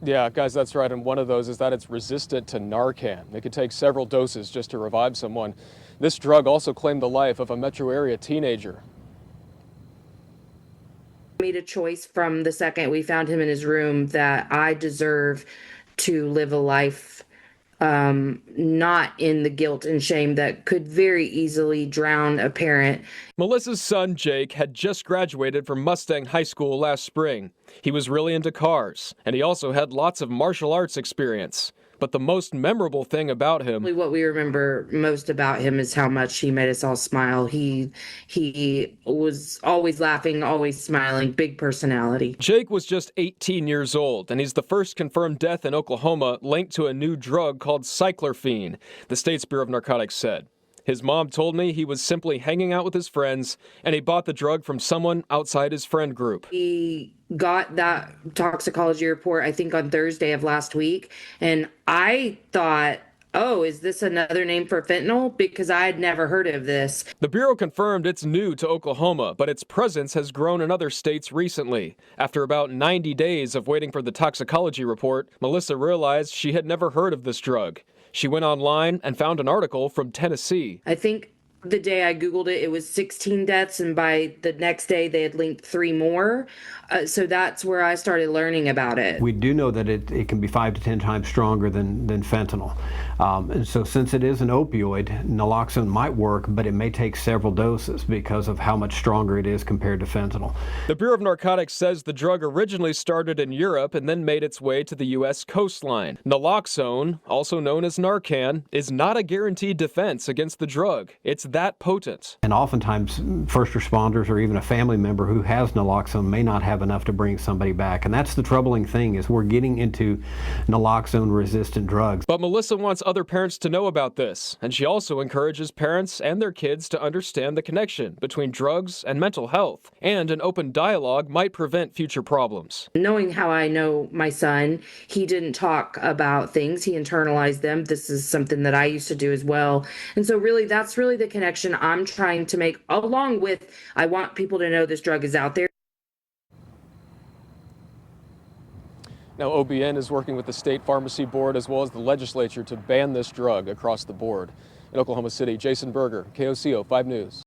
Yeah, guys, that's right. And one of those is that it's resistant to Narcan. It could take several doses just to revive someone. This drug also claimed the life of a metro area teenager. Made a choice from the second we found him in his room that I deserve to live a life not in the guilt and shame that could very easily drown a parent. Melissa's son, Jake, had just graduated from Mustang High School last spring. He was really into cars, and he also had lots of martial arts experience. But the most memorable thing about him, What we remember most about him is how much he made us all smile. He was always laughing, always smiling, big personality. Jake was just 18 years old, and he's the first confirmed death in Oklahoma linked to a new drug called cyclorphene, the state's Bureau of Narcotics said. His mom told me he was simply hanging out with his friends, and he bought the drug from someone outside his friend group. He got that toxicology report, I think, on Thursday of last week, and I thought, oh, is this another name for fentanyl? Because I had never heard of this. The Bureau confirmed it's new to Oklahoma, but its presence has grown in other states recently. After about 90 days of waiting for the toxicology report, Melissa realized she had never heard of this drug. She went online and found an article from Tennessee. I think the day I Googled it, it was 16 deaths, and by the next day, they had linked 3 more. So that's where I started learning about it. We do know that it can be 5 to 10 times stronger than fentanyl. And so since it is an opioid, naloxone might work, but it may take several doses because of how much stronger it is compared to fentanyl. The Bureau of Narcotics says the drug originally started in Europe and then made its way to the U.S. coastline. Naloxone, also known as Narcan, is not a guaranteed defense against the drug. It's that potent. And oftentimes first responders or even a family member who has naloxone may not have enough to bring somebody back. And that's the troubling thing, is we're getting into naloxone resistant drugs. But Melissa wants other parents to know about this, and she also encourages parents and their kids to understand the connection between drugs and mental health, and an open dialogue might prevent future problems. Knowing how I know my son, he didn't talk about things, he internalized them. This is something that I used to do as well. And so really, that's really the connection I'm trying to make, along with I want people to know this drug is out there. Now, OBN is working with the State Pharmacy Board as well as the legislature to ban this drug across the board. In Oklahoma City, Jason Berger, KOCO 5 News.